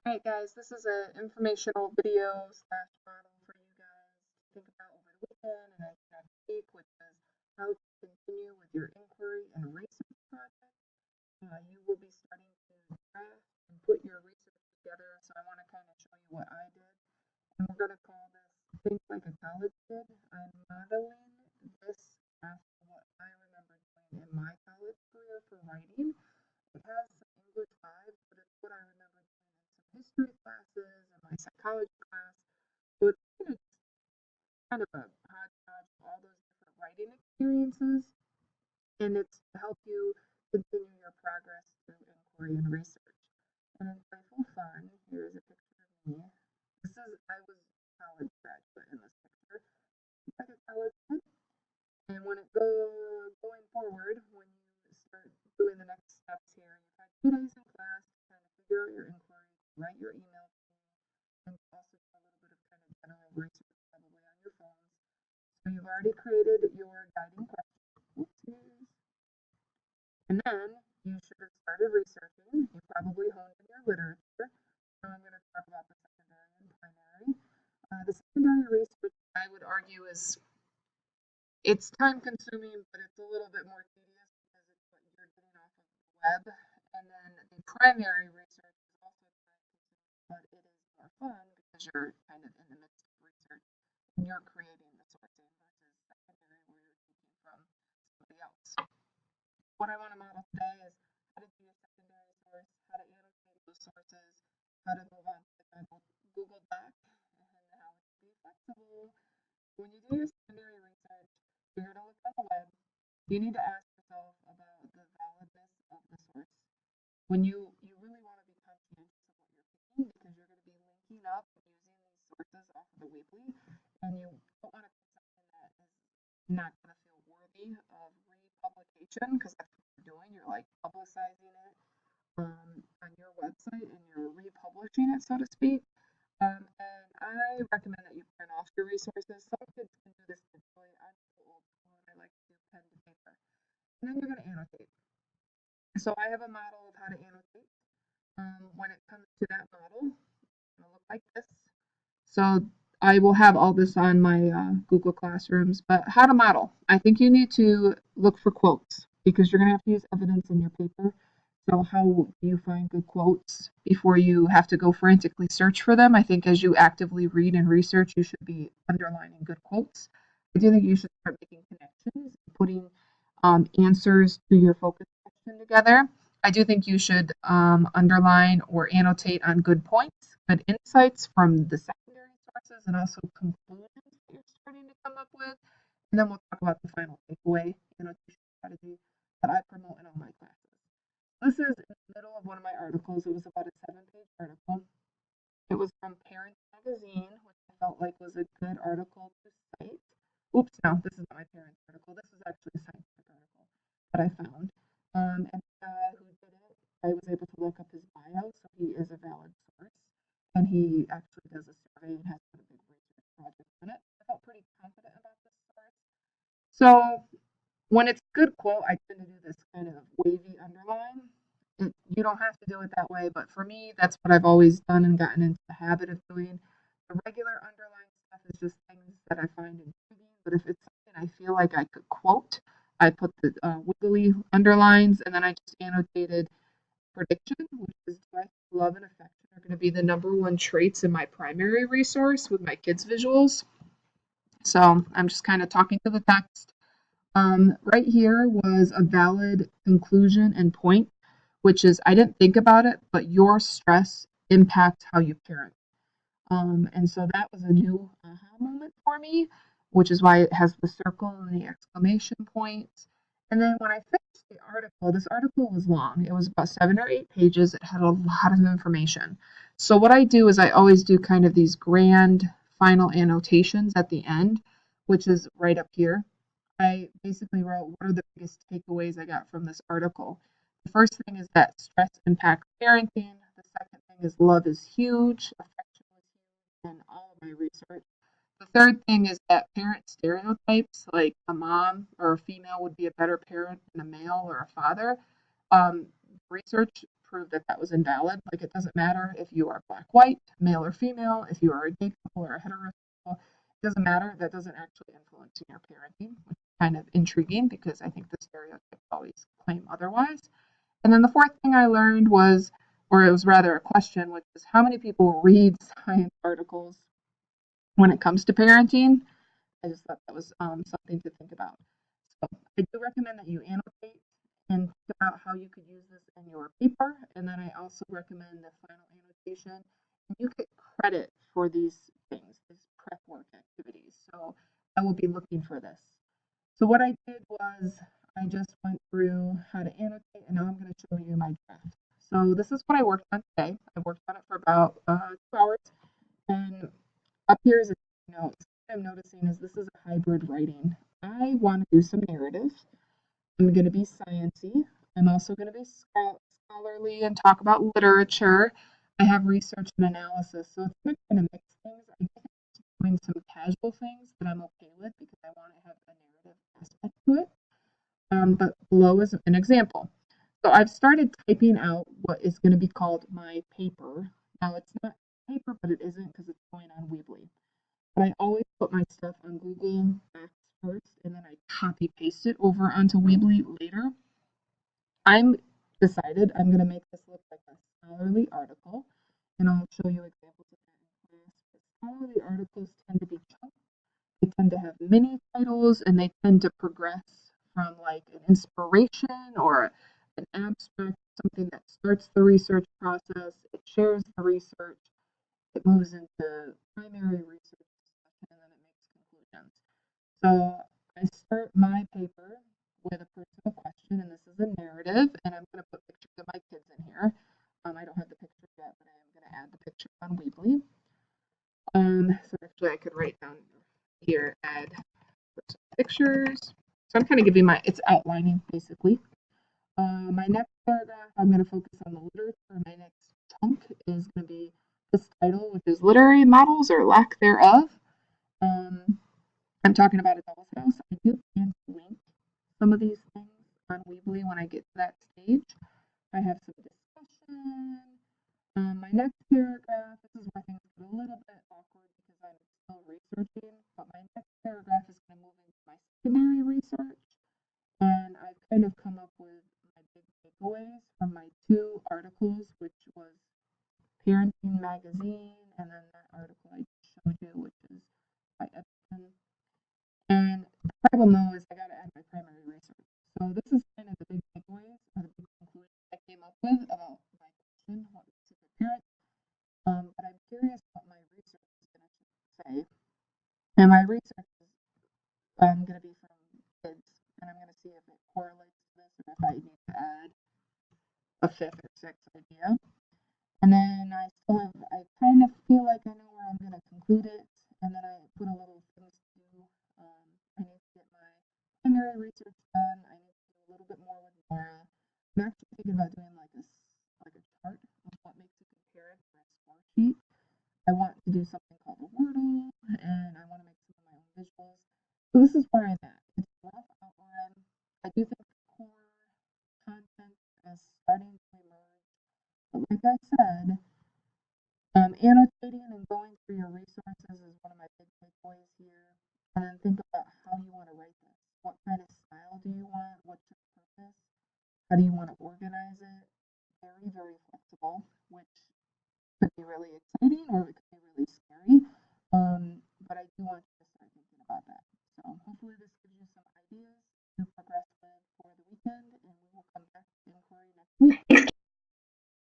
Alright guys, this is an informational video slash model for you guys to think about over the weekend and then next week, which is how to continue with your inquiry and research project. You will be starting to draft and put your research together, so I want to kind of show you what I did. And we're going to call this Think Like a College Kid. I'm modeling this after what I remember doing in my college career for writing. It has some English vibes, but it's what I remember doing in some history classes and my psychology class. So it's kind of a hodgepodge of all those different writing experiences, and it's to help you continue your progress through inquiry and research. And in playful fun, here's a picture of me. I was a college graduate in this picture. It's like a college kid. And when it going forward, when you start doing the next steps here, you've had 2 days in class to kind of figure out your inquiry, write your email, and also do a little bit of kind of general research probably on your phones. So you've already created your guiding questions. Whoopsies. And then you should have started researching. You probably honed in your literature. So I'm going to talk about the secondary and primary. The secondary research, I would argue, is it's time consuming, but it's a little bit more tedious because it's what you're getting off of the web. And then the primary research is also time consuming, but it is more fun because you're kind of in the midst of research and you're creating the sourcing versus secondary where you're taking from somebody else. What I want to model today is how to do a secondary source, how to annotate those sources, how to move on to the Google Doc, and how to be flexible. When you do your secondary research, you're going to look on the web. You need to ask yourself about the validness of the source. When you really want to be conscientious of what you're picking because you're going to be linking up and using these sources off of the Weebly, and you don't want to pick something that is not going to feel worthy of republication because that's what you're doing. You're like publicizing it on your website and you're republishing it, so to speak. And I recommend that you print off your resources. Some kids can do this digitally. I'm too old school and I like to do pen to paper. And then you're going to annotate. So I have a model of how to annotate. When it comes to that model, it's going to look like this. So I will have all this on my Google Classrooms. But how to model? I think you need to look for quotes because you're going to have to use evidence in your paper. So how do you find good quotes before you have to go frantically search for them? I think as you actively read and research, you should be underlining good quotes. I do think you should start making connections, putting answers to your focus question together. I do think you should underline or annotate on good points, good insights from the secondary sources, and also conclusions that you're starting to come up with. And then we'll talk about the final takeaway annotation strategy that I promote in all my classes. This is in the middle of one of my articles. It was about a 7-page article. It was from Parents Magazine, which I felt like was a good article to cite. Oops, no, this is not my parents' article. This was actually a scientific article that I found. And the guy who did it, I was able to look up his bio, so he is a valid source. And he actually does a survey and has put a big research project on it. I felt pretty confident about this source. So when it's a good quote, I tend to do this kind of wavy underline. You don't have to do it that way, but for me, that's what I've always done and gotten into the habit of doing. The regular underline stuff is just things that I find intriguing, but if it's something I feel like I could quote, I put the wiggly underlines, and then I just annotated prediction, which is do I think love and affection are going to be the number one traits in my primary resource with my kids' visuals. So I'm just kind of talking to the text. Right here was a valid conclusion and point, which is I didn't think about it, but your stress impacts how you parent. And so that was a new aha moment for me, which is why it has the circle and the exclamation points. And then when I finished the article, this article was long. It was about 7 or 8 pages. It had a lot of information. So what I do is I always do kind of these grand final annotations at the end, which is right up here. I basically wrote what are the biggest takeaways I got from this article. The first thing is that stress impacts parenting. The second thing is love is huge, affection was huge in all of my research. The third thing is that parent stereotypes, like a mom or a female would be a better parent than a male or a father. Research prove that that was invalid. Like it doesn't matter if you are black, white, male or female, if you are a gay couple or a heterosexual, it doesn't matter. That doesn't actually influence your parenting, which is kind of intriguing because I think the stereotypes always claim otherwise. And then the fourth thing I learned was, or it was rather a question, which is how many people read science articles when it comes to parenting? I just thought that was something to think about. So I do recommend that you annotate and think about how you could use this in your paper. And then I also recommend the final annotation. And you get credit for these things, these prep work activities. So I will be looking for this. So what I did was I just went through how to annotate, and now I'm going to show you my draft. So this is what I worked on today. I worked on it for about 2 hours, and up here is a note. What I'm noticing is this is a hybrid writing. I want to do some narrative. I'm going to be sciencey. I'm also going to be scholarly and talk about literature. I have research and analysis, so it's going to kind of mix things. I think I'm doing some casual things that I'm okay with because I want to have a narrative aspect to it. But below is an example. So I've started typing out what is going to be called my paper. Now it's not paper, but it isn't because it's going on Weebly. But I always put my stuff on Google Docs first, and then I copy paste it over onto Weebly later. I'm decided I'm going to make this look like a scholarly article, and I'll show you examples of that in class. But scholarly articles tend to be chunks. They tend to have mini titles, and they tend to progress from like an inspiration or an abstract, something that starts the research process, it shares the research, it moves into primary research discussion, and then it makes conclusions. So I start my paper with a personal question, and this is a narrative, and I'm going to put pictures of my kids in here. I don't have the picture yet, but I am going to add the picture on Weebly. So actually I could write down here, add pictures. So I'm kind of giving it's outlining basically. My next paragraph, I'm going to focus on the literature. My next chunk is going to be this title, which is Literary Models or Lack Thereof. I'm talking about a Doll's House. I do plan to link some of these things on Weebly when I get to that stage. I have some discussion. My next paragraph, this is where things get a little bit awkward because I'm still researching, but my next paragraph is going to move into my secondary research. And I've kind of come up with my big takeaways from my 2 articles, which was Parenting Magazine, and then that article I just showed you, which is by Epson. And the problem though is I got to add my primary research. So this is kind of the big takeaways or the big conclusions I came up with about my question, what makes a good parent. But I'm curious what my research is going to say. And my research is going to be from kids, and I'm going to see if it correlates to this or if I need to add a 5th or 6th idea. And then I kind of feel like I know where I'm going to conclude it, and then I put a little things to do. I need to get my primary research done. I need to do a little bit more with Laura. I'm actually thinking about doing like a chart of what makes a good parent for a score sheet. I want to do something called a Wordle, and I want to make some of my own visuals. So this is where I'm at. It's a rough outline. I do think the core content is starting to emerge. But like I said, annotating and going through your resources is one of my big takeaways here. And then think about how you want to write this. What kind of style do you want? What's your purpose? How do you want to organize it? Very, very flexible, which could be really exciting or it could